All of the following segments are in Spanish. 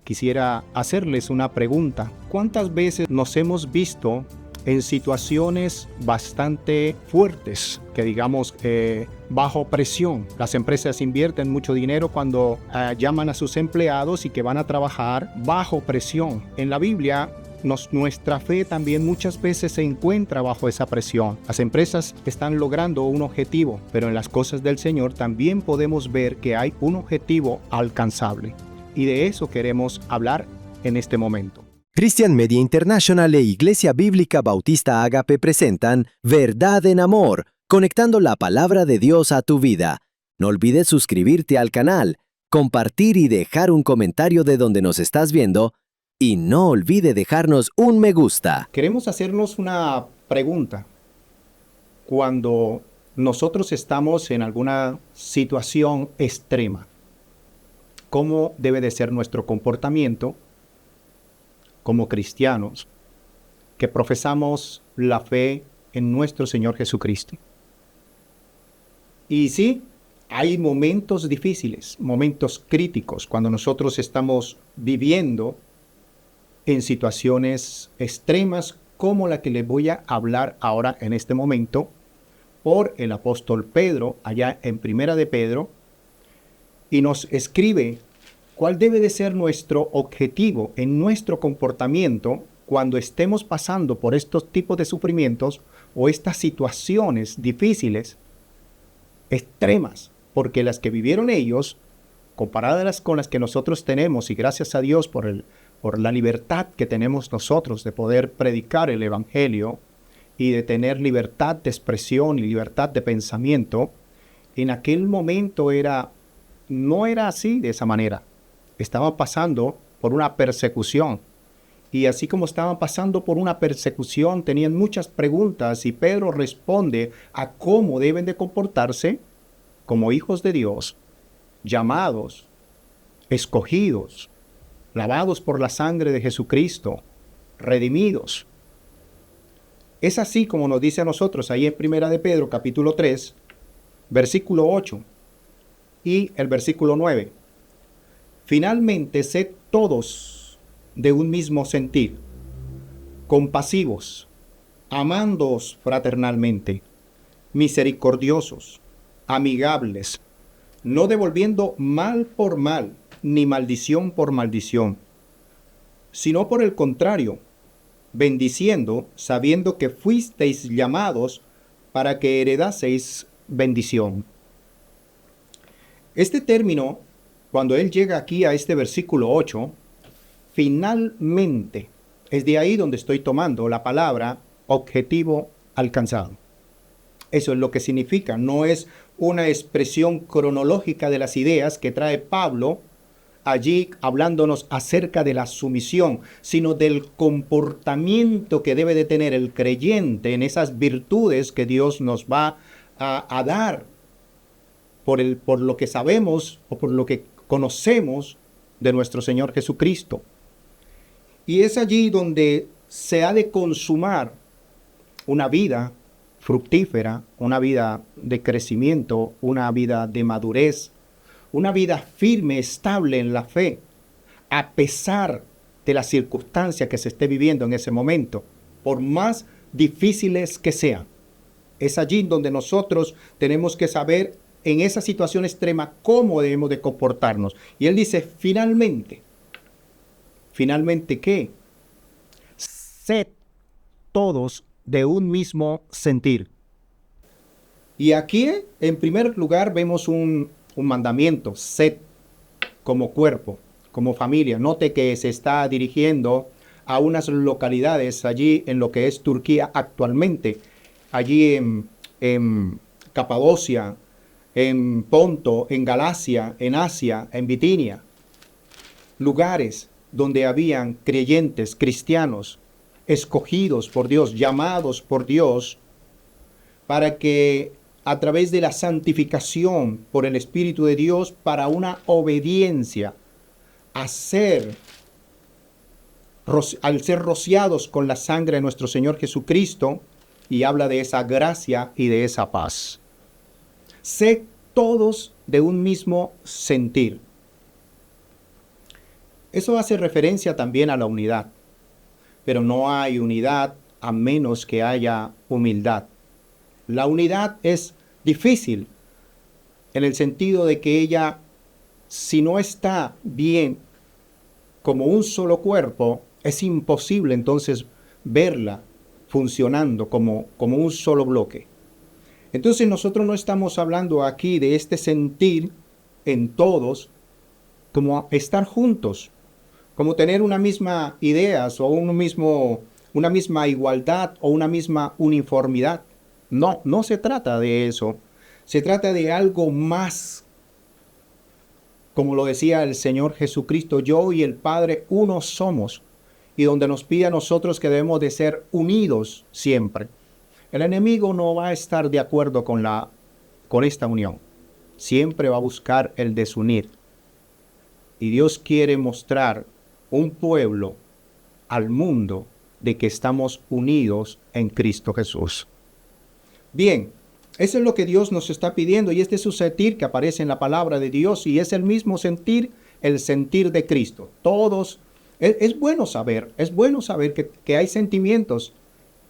quisiera hacerles una pregunta. ¿Cuántas veces nos hemos visto en situaciones bastante fuertes, que digamos bajo presión? Las empresas invierten mucho dinero cuando llaman a sus empleados y que van a trabajar bajo presión. En la Biblia, nuestra fe también muchas veces se encuentra bajo esa presión. Las empresas están logrando un objetivo, pero en las cosas del Señor también podemos ver que hay un objetivo alcanzable. Y de eso queremos hablar en este momento. Christian Media International e Iglesia Bíblica Bautista Ágape presentan Verdad en Amor, conectando la palabra de Dios a tu vida. No olvides suscribirte al canal, compartir y dejar un comentario de donde nos estás viendo, y no olvide dejarnos un me gusta. Queremos hacernos una pregunta. Cuando nosotros estamos en alguna situación extrema, ¿cómo debe de ser nuestro comportamiento como cristianos que profesamos la fe en nuestro Señor Jesucristo? Y sí, hay momentos difíciles, momentos críticos, cuando nosotros estamos viviendo en situaciones extremas como la que les voy a hablar ahora en este momento por el apóstol Pedro, allá en Primera de Pedro, y nos escribe cuál debe de ser nuestro objetivo en nuestro comportamiento cuando estemos pasando por estos tipos de sufrimientos o estas situaciones difíciles, extremas, porque las que vivieron ellos, comparadas con las que nosotros tenemos, y gracias a Dios por la libertad que tenemos nosotros de poder predicar el Evangelio y de tener libertad de expresión y libertad de pensamiento, en aquel momento no era así, de esa manera. Estaban pasando por una persecución. Y así como estaban pasando por una persecución, tenían muchas preguntas y Pedro responde a cómo deben de comportarse como hijos de Dios, llamados, escogidos, lavados por la sangre de Jesucristo, redimidos. Es así como nos dice a nosotros ahí en Primera de Pedro, capítulo 3, versículo 8 y el versículo 9. Finalmente, sed todos de un mismo sentir, compasivos, amándoos fraternalmente, misericordiosos, amigables, no devolviendo mal por mal, ni maldición por maldición, sino por el contrario, bendiciendo, sabiendo que fuisteis llamados para que heredaseis bendición. Este término, cuando él llega aquí a este versículo 8, finalmente, es de ahí donde estoy tomando la palabra objetivo alcanzado. Eso es lo que significa, no es una expresión cronológica de las ideas que trae Pablo allí hablándonos acerca de la sumisión, sino del comportamiento que debe de tener el creyente en esas virtudes que Dios nos va a dar por lo que sabemos o por lo que conocemos de nuestro Señor Jesucristo. Y es allí donde se ha de consumar una vida fructífera, una vida de crecimiento, una vida de madurez, una vida firme, estable en la fe, a pesar de las circunstancias que se esté viviendo en ese momento, por más difíciles que sean. Es allí donde nosotros tenemos que saber en esa situación extrema cómo debemos de comportarnos. Y él dice, finalmente, ¿qué? Sed todos de un mismo sentir. Y aquí, en primer lugar, vemos un mandamiento, sed como cuerpo, como familia. Note que se está dirigiendo a unas localidades allí en lo que es Turquía actualmente, allí en Capadocia, en Ponto, en Galacia, en Asia, en Bitinia. Lugares donde habían creyentes, cristianos, escogidos por Dios, llamados por Dios, para que a través de la santificación por el Espíritu de Dios, para una obediencia, al ser rociados con la sangre de nuestro Señor Jesucristo, y habla de esa gracia y de esa paz. Sé todos de un mismo sentir. Eso hace referencia también a la unidad, pero no hay unidad a menos que haya humildad. La unidad es difícil en el sentido de que ella, si no está bien como un solo cuerpo, es imposible entonces verla funcionando como un solo bloque. Entonces nosotros no estamos hablando aquí de este sentir en todos como estar juntos, como tener una misma ideas o una misma igualdad o una misma uniformidad. No, no se trata de eso. Se trata de algo más. Como lo decía el Señor Jesucristo, yo y el Padre uno somos, y donde nos pide a nosotros que debemos de ser unidos siempre. El enemigo no va a estar de acuerdo con esta unión. Siempre va a buscar el desunir. Y Dios quiere mostrar un pueblo al mundo de que estamos unidos en Cristo Jesús. Bien, eso es lo que Dios nos está pidiendo, y este es su sentir que aparece en la palabra de Dios, y es el mismo sentir, el sentir de Cristo. Todos, es bueno saber que hay sentimientos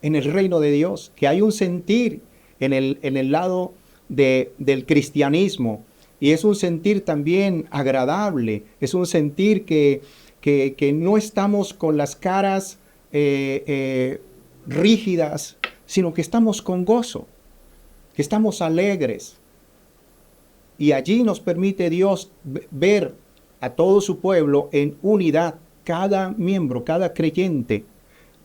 en el reino de Dios, que hay un sentir en el lado del cristianismo, y es un sentir también agradable, es un sentir que no estamos con las caras rígidas, sino que estamos con gozo, que estamos alegres. Y allí nos permite Dios ver a todo su pueblo en unidad, cada miembro, cada creyente,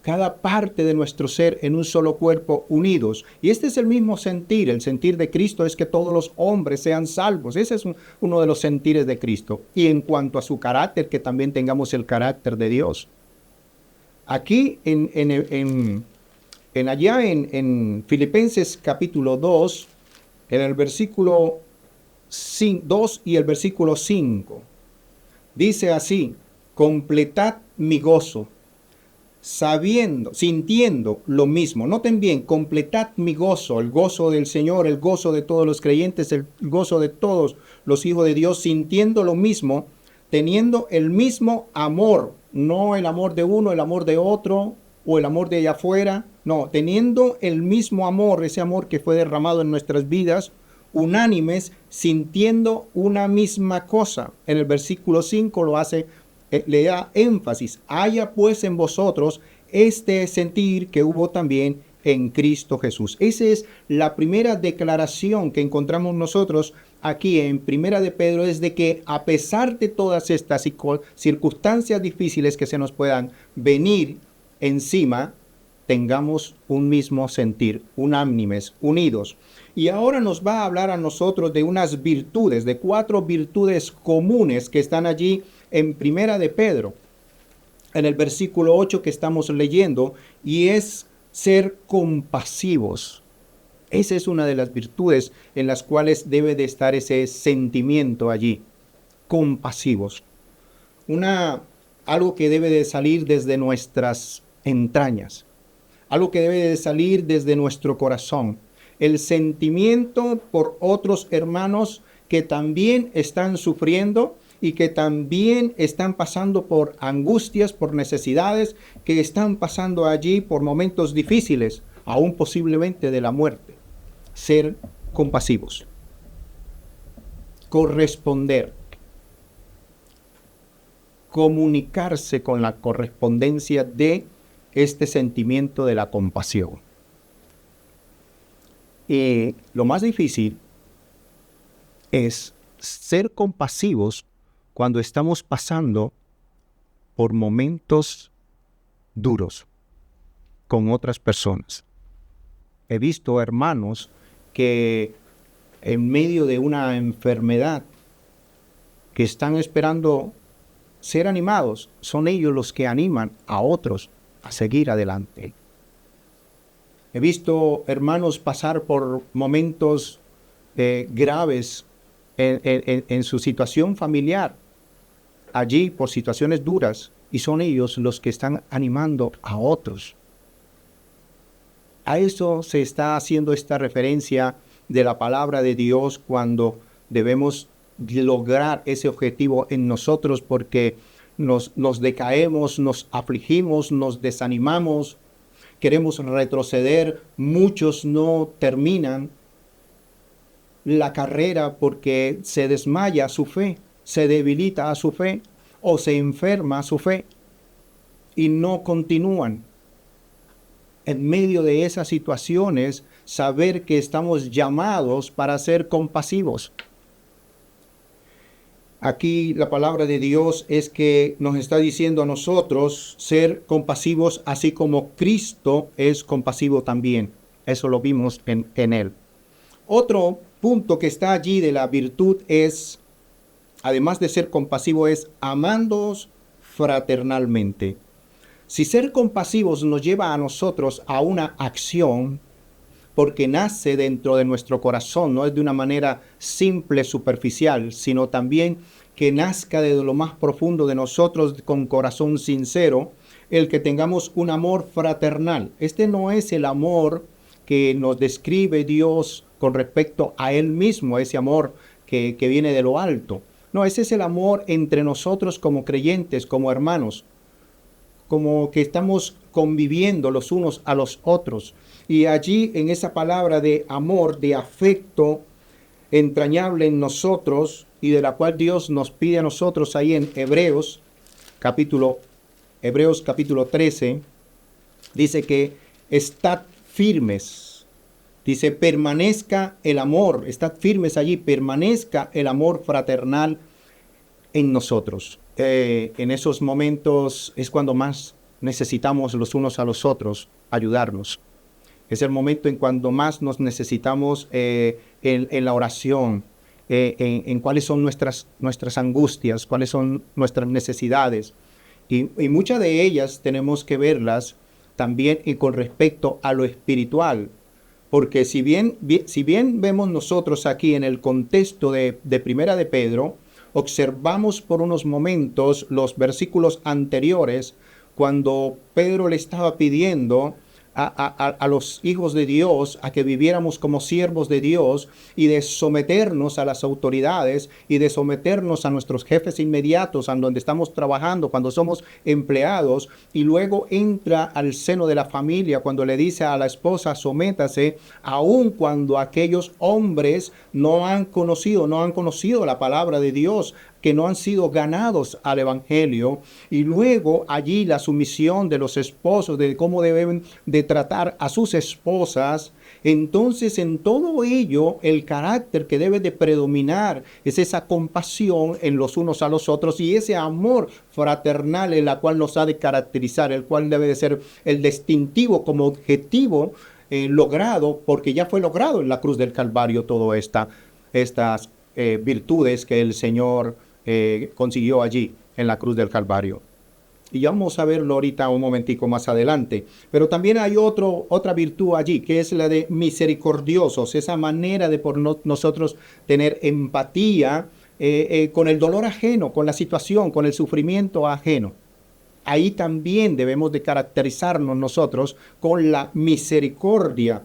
cada parte de nuestro ser en un solo cuerpo, unidos. Y este es el mismo sentir. El sentir de Cristo es que todos los hombres sean salvos. Ese es uno de los sentires de Cristo. Y en cuanto a su carácter, que también tengamos el carácter de Dios. Aquí allá en Filipenses capítulo 2, en el versículo 2 y el versículo 5, dice así: completad mi gozo, sintiendo lo mismo. Noten bien, completad mi gozo, el gozo del Señor, el gozo de todos los creyentes, el gozo de todos los hijos de Dios, sintiendo lo mismo, teniendo el mismo amor, no el amor de uno, el amor de otro, o el amor de allá afuera. No, teniendo el mismo amor, ese amor que fue derramado en nuestras vidas, unánimes, sintiendo una misma cosa. En el versículo 5 lo hace, le da énfasis: haya pues en vosotros este sentir que hubo también en Cristo Jesús. Esa es la primera declaración que encontramos nosotros aquí en Primera de Pedro, es de que a pesar de todas estas circunstancias difíciles que se nos puedan venir encima, tengamos un mismo sentir, unánimes, unidos. Y ahora nos va a hablar a nosotros de unas virtudes, de 4 virtudes comunes que están allí en Primera de Pedro, en el versículo 8 que estamos leyendo, y es ser compasivos. Esa es una de las virtudes en las cuales debe de estar ese sentimiento allí, compasivos. Algo que debe de salir desde nuestras entrañas, algo que debe de salir desde nuestro corazón, el sentimiento por otros hermanos que también están sufriendo y que también están pasando por angustias, por necesidades, que están pasando allí por momentos difíciles, aún posiblemente de la muerte. Ser compasivos, corresponder, comunicarse con la correspondencia de este sentimiento de la compasión. Y lo más difícil es ser compasivos cuando estamos pasando por momentos duros con otras personas. He visto hermanos que en medio de una enfermedad, que están esperando ser animados, son ellos los que animan a otros a seguir adelante. He visto hermanos pasar por momentos graves en su situación familiar, allí por situaciones duras, y son ellos los que están animando a otros. A eso se está haciendo esta referencia de la palabra de Dios cuando debemos lograr ese objetivo en nosotros, porque nos decaemos, nos afligimos, nos desanimamos, queremos retroceder, muchos no terminan la carrera porque se desmaya su fe, se debilita a su fe o se enferma su fe y no continúan. En medio de esas situaciones, saber que estamos llamados para ser compasivos. Aquí la palabra de Dios es que nos está diciendo a nosotros ser compasivos así como Cristo es compasivo también. Eso lo vimos en él. Otro punto que está allí de la virtud es, además de ser compasivo, es amándoos fraternalmente. Si ser compasivos nos lleva a nosotros a una acción, porque nace dentro de nuestro corazón, no es de una manera simple, superficial, sino también que nazca de lo más profundo de nosotros con corazón sincero, el que tengamos un amor fraternal. Este no es el amor que nos describe Dios con respecto a Él mismo, ese amor que viene de lo alto. No, ese es el amor entre nosotros como creyentes, como hermanos, como que estamos conviviendo los unos a los otros. Y allí en esa palabra de amor, de afecto entrañable en nosotros y de la cual Dios nos pide a nosotros ahí en Hebreos capítulo 13, dice que estad firmes. Dice, permanezca el amor, estad firmes allí, permanezca el amor fraternal en nosotros. En esos momentos es cuando más necesitamos los unos a los otros ayudarnos. Es el momento en cuando más nos necesitamos en la oración, en cuáles son nuestras angustias, cuáles son nuestras necesidades. Y muchas de ellas tenemos que verlas también con respecto a lo espiritual. Porque si bien vemos nosotros aquí en el contexto de Primera de Pedro, observamos por unos momentos los versículos anteriores cuando Pedro le estaba pidiendo a los hijos de Dios a que viviéramos como siervos de Dios y de someternos a las autoridades y de someternos a nuestros jefes inmediatos en donde estamos trabajando cuando somos empleados, y luego entra al seno de la familia cuando le dice a la esposa sométase, aun cuando aquellos hombres no han conocido la palabra de Dios, que no han sido ganados al evangelio. Y luego allí la sumisión de los esposos, de cómo deben de tratar a sus esposas. Entonces en todo ello el carácter que debe de predominar es esa compasión en los unos a los otros y ese amor fraternal en la cual nos ha de caracterizar, el cual debe de ser el distintivo como objetivo logrado, porque ya fue logrado en la cruz del Calvario todas estas virtudes que el Señor consiguió allí en la cruz del Calvario. Y ya vamos a verlo ahorita un momentico más adelante. Pero también hay otra virtud allí, que es la de misericordiosos, esa manera de por nosotros tener empatía con el dolor ajeno, con la situación, con el sufrimiento ajeno. Ahí también debemos de caracterizarnos nosotros con la misericordia.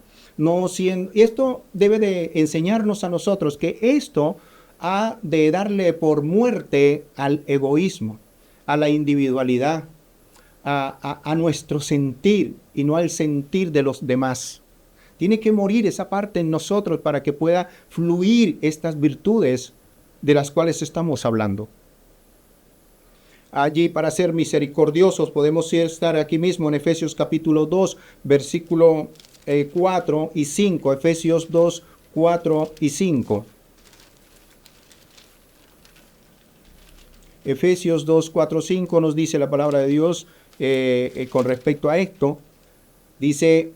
Esto debe de enseñarnos a nosotros que esto ha de darle por muerte al egoísmo, a la individualidad, a nuestro sentir y no al sentir de los demás. Tiene que morir esa parte en nosotros para que pueda fluir estas virtudes de las cuales estamos hablando. Allí, para ser misericordiosos, podemos estar aquí mismo en Efesios capítulo 2, versículo 4 y 5. Efesios 2, 4 y 5. Efesios 2, 4, 5 nos dice la palabra de Dios con respecto a esto. Dice,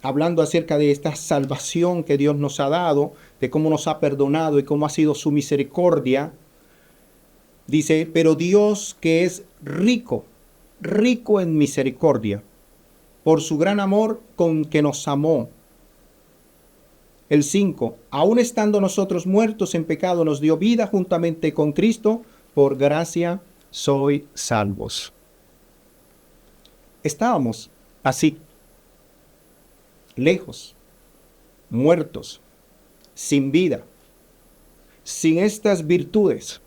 hablando acerca de esta salvación que Dios nos ha dado, de cómo nos ha perdonado y cómo ha sido su misericordia. Dice, pero Dios que es rico en misericordia, por su gran amor con que nos amó. El 5, aun estando nosotros muertos en pecado, nos dio vida juntamente con Cristo, por gracia sois salvos. Estábamos así, lejos, muertos, sin vida, sin estas virtudes.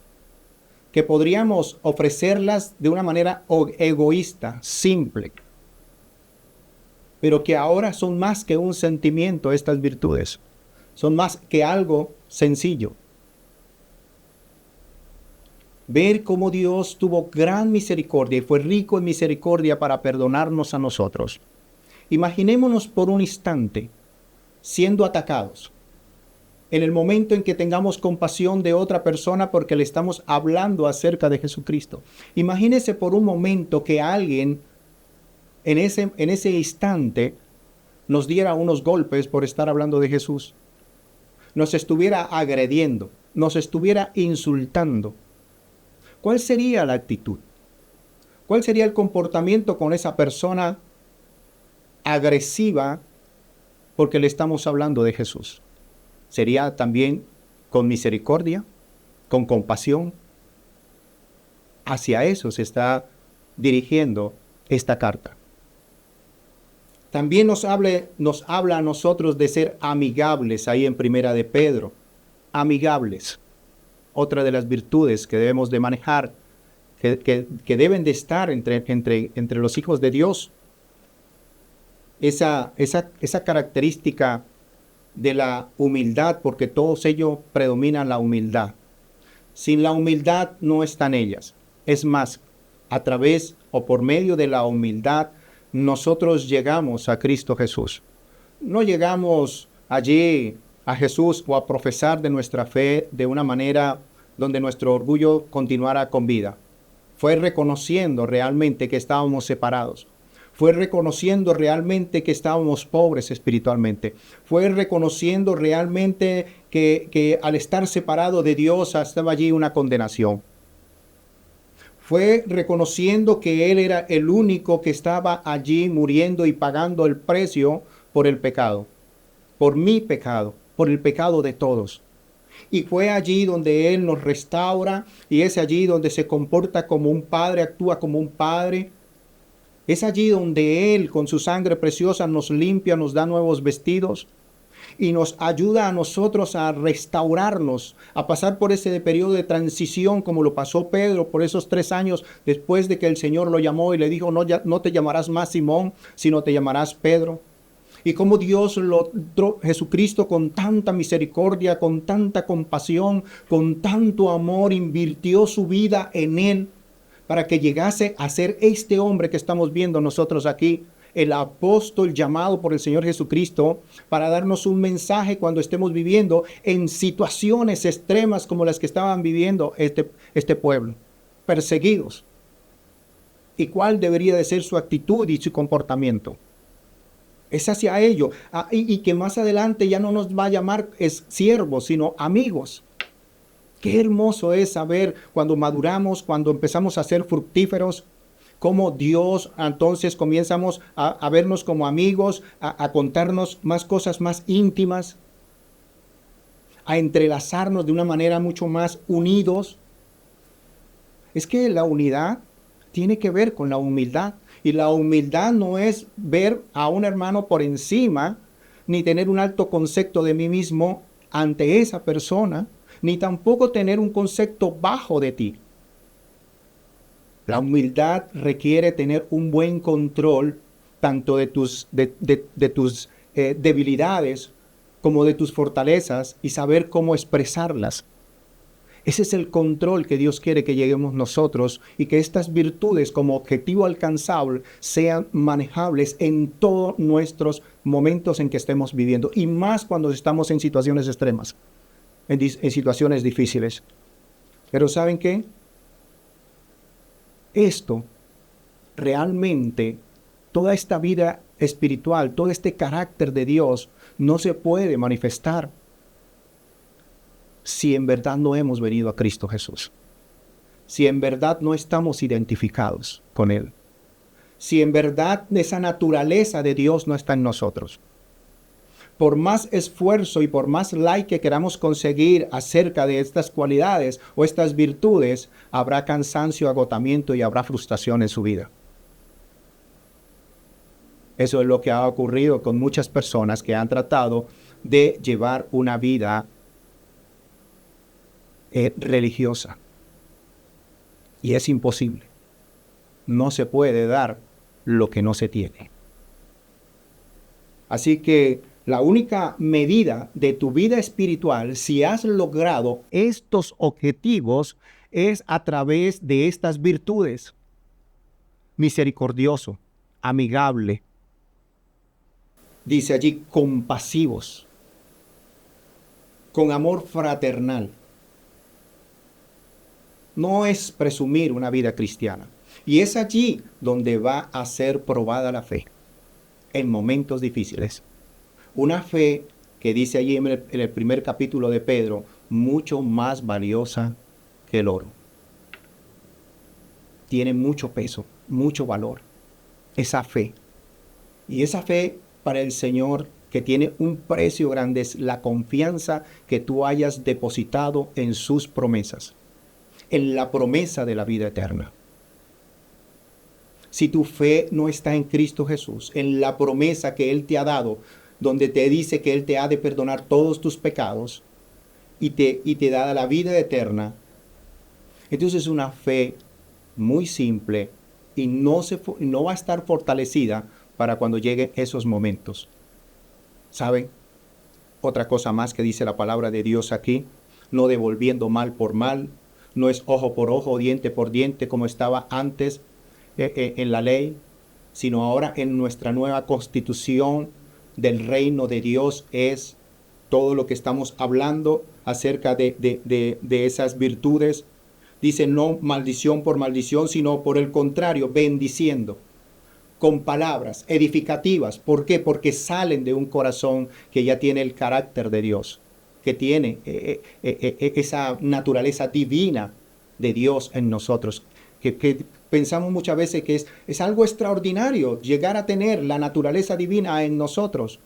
que podríamos ofrecerlas de una manera egoísta, simple, pero que ahora son más que un sentimiento estas virtudes, son más que algo sencillo. Ver cómo Dios tuvo gran misericordia y fue rico en misericordia para perdonarnos a nosotros. Imaginémonos por un instante siendo atacados. En el momento en que tengamos compasión de otra persona porque le estamos hablando acerca de Jesucristo. Imagínese por un momento que alguien en ese instante nos diera unos golpes por estar hablando de Jesús. Nos estuviera agrediendo, nos estuviera insultando. ¿Cuál sería la actitud? ¿Cuál sería el comportamiento con esa persona agresiva porque le estamos hablando de Jesús? ¿Sería también con misericordia, con compasión? Hacia eso se está dirigiendo esta carta. También nos habla a nosotros de ser amigables ahí en Primera de Pedro. Amigables. Otra de las virtudes que debemos de manejar, que deben de estar entre los hijos de Dios. Esa característica de la humildad, porque todos ellos predominan la humildad. Sin la humildad no están ellas. Es más, a través o por medio de la humildad, nosotros llegamos a Cristo Jesús. No llegamos allí a Jesús o a profesar de nuestra fe de una manera donde nuestro orgullo continuara con vida. Fue reconociendo realmente que estábamos separados. Fue reconociendo realmente que estábamos pobres espiritualmente. Fue reconociendo realmente que al estar separado de Dios estaba allí una condenación. Fue reconociendo que Él era el único que estaba allí muriendo y pagando el precio por el pecado. Por mi pecado, por el pecado de todos. Y fue allí donde Él nos restaura y es allí donde se comporta como un padre, actúa como un padre. Es allí donde Él con su sangre preciosa nos limpia, nos da nuevos vestidos y nos ayuda a nosotros a restaurarnos, a pasar por ese periodo de transición como lo pasó Pedro por esos 3 años después de que el Señor lo llamó y le dijo, no te llamarás más Simón, sino te llamarás Pedro. Y cómo Jesucristo con tanta misericordia, con tanta compasión, con tanto amor, invirtió su vida en Él para que llegase a ser este hombre que estamos viendo nosotros aquí, el apóstol llamado por el Señor Jesucristo para darnos un mensaje cuando estemos viviendo en situaciones extremas como las que estaban viviendo este pueblo, perseguidos. ¿Y cuál debería de ser su actitud y su comportamiento? Es hacia ello. Y que más adelante ya no nos va a llamar siervos, sino amigos. Qué hermoso es saber cuando maduramos, cuando empezamos a ser fructíferos, cómo Dios entonces comenzamos a vernos como amigos, a contarnos más cosas más íntimas, a entrelazarnos de una manera mucho más unidos. Es que la unidad tiene que ver con la humildad. Y la humildad no es ver a un hermano por encima, ni tener un alto concepto de mí mismo ante esa persona, ni tampoco tener un concepto bajo de ti. La humildad requiere tener un buen control tanto de tus debilidades como de tus fortalezas y saber cómo expresarlas. Ese es el control que Dios quiere que lleguemos nosotros y que estas virtudes como objetivo alcanzable sean manejables en todos nuestros momentos en que estemos viviendo y más cuando estamos en situaciones extremas, en situaciones difíciles. Pero ¿saben qué? Esto realmente, toda esta vida espiritual, todo este carácter de Dios no se puede manifestar si en verdad no hemos venido a Cristo Jesús, si en verdad no estamos identificados con Él, si en verdad esa naturaleza de Dios no está en nosotros. Por más esfuerzo y por más like que queramos conseguir acerca de estas cualidades o estas virtudes, habrá cansancio, agotamiento y habrá frustración en su vida. Eso es lo que ha ocurrido con muchas personas que han tratado de llevar una vida religiosa. Y es imposible. No se puede dar lo que no se tiene. Así que la única medida de tu vida espiritual, si has logrado estos objetivos, es a través de estas virtudes. Misericordioso, amigable, dice allí, compasivos, con amor fraternal. No es presumir una vida cristiana. Y es allí donde va a ser probada la fe, en momentos difíciles. Una fe que dice allí en el primer capítulo de Pedro, mucho más valiosa que el oro. Tiene mucho peso, mucho valor, esa fe. Y esa fe para el Señor que tiene un precio grande es la confianza que tú hayas depositado en sus promesas, en la promesa de la vida eterna. Si tu fe no está en Cristo Jesús, en la promesa que Él te ha dado, donde te dice que Él te ha de perdonar todos tus pecados y te da la vida eterna, entonces es una fe muy simple y no va a estar fortalecida para cuando lleguen esos momentos. ¿Saben? Otra cosa más que dice la palabra de Dios aquí, no devolviendo mal por mal, no es ojo por ojo, diente por diente como estaba antes en la ley, sino ahora en nuestra nueva constitución del reino de Dios es todo lo que estamos hablando acerca de esas virtudes. Dice no maldición por maldición, sino por el contrario, bendiciendo con palabras edificativas. ¿Por qué? Porque salen de un corazón que ya tiene el carácter de Dios, que tiene esa naturaleza divina de Dios en nosotros, que pensamos muchas veces que es algo extraordinario llegar a tener la naturaleza divina en nosotros.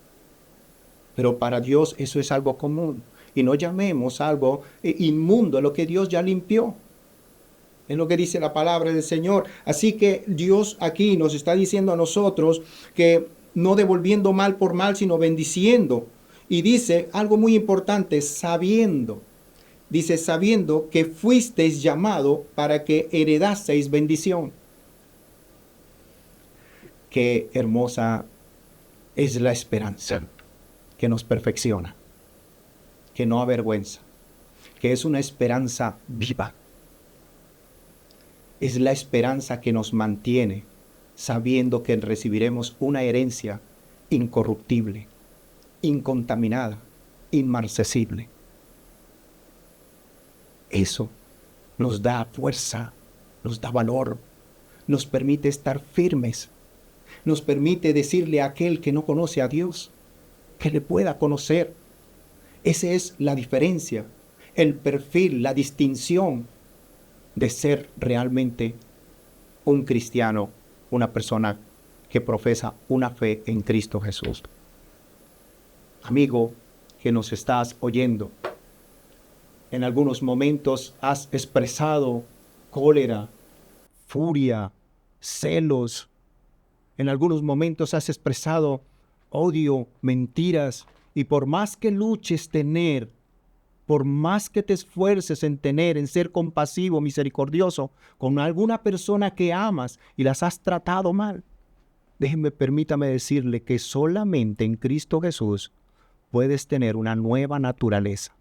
Pero para Dios eso es algo común. Y no llamemos algo inmundo lo que Dios ya limpió. Es lo que dice la palabra del Señor. Así que Dios aquí nos está diciendo a nosotros que no devolviendo mal por mal, sino bendiciendo. Y dice algo muy importante, sabiendo. Dice, sabiendo que fuisteis llamado para que heredaseis bendición. Qué hermosa es la esperanza que nos perfecciona, que no avergüenza, que es una esperanza viva. Es la esperanza que nos mantiene sabiendo que recibiremos una herencia incorruptible, incontaminada, inmarcesible. Eso nos da fuerza, nos da valor, nos permite estar firmes, nos permite decirle a aquel que no conoce a Dios que le pueda conocer. Esa es la diferencia, el perfil, la distinción de ser realmente un cristiano, una persona que profesa una fe en Cristo Jesús. Amigo que nos estás oyendo, en algunos momentos has expresado cólera, furia, celos. En algunos momentos has expresado odio, mentiras. Y por más que luches por más que te esfuerces en ser compasivo, misericordioso con alguna persona que amas y las has tratado mal, permítame decirle que solamente en Cristo Jesús puedes tener una nueva naturaleza.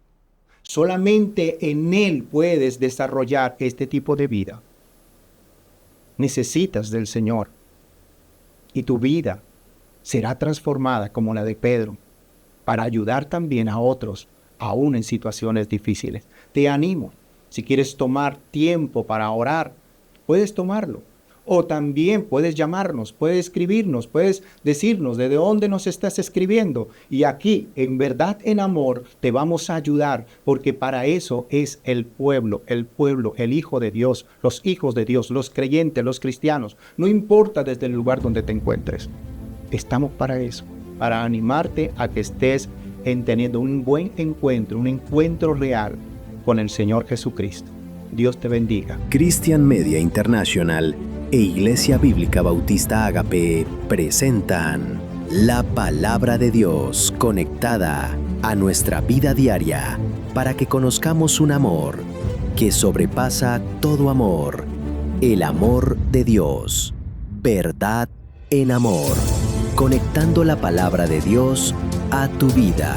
Solamente en Él puedes desarrollar este tipo de vida. Necesitas del Señor y tu vida será transformada como la de Pedro para ayudar también a otros, aún en situaciones difíciles. Te animo, si quieres tomar tiempo para orar, puedes tomarlo. O también puedes llamarnos, puedes escribirnos, puedes decirnos de dónde nos estás escribiendo. Y aquí, en verdad, en amor, te vamos a ayudar, porque para eso es el pueblo, el Hijo de Dios, los hijos de Dios, los creyentes, los cristianos. No importa desde el lugar donde te encuentres. Estamos para eso, para animarte a que estés teniendo un buen encuentro, un encuentro real con el Señor Jesucristo. Dios te bendiga. Christian Media International e Iglesia Bíblica Bautista Ágape presentan la Palabra de Dios conectada a nuestra vida diaria para que conozcamos un amor que sobrepasa todo amor El amor de Dios. Verdad en amor. Conectando la palabra de Dios a tu vida.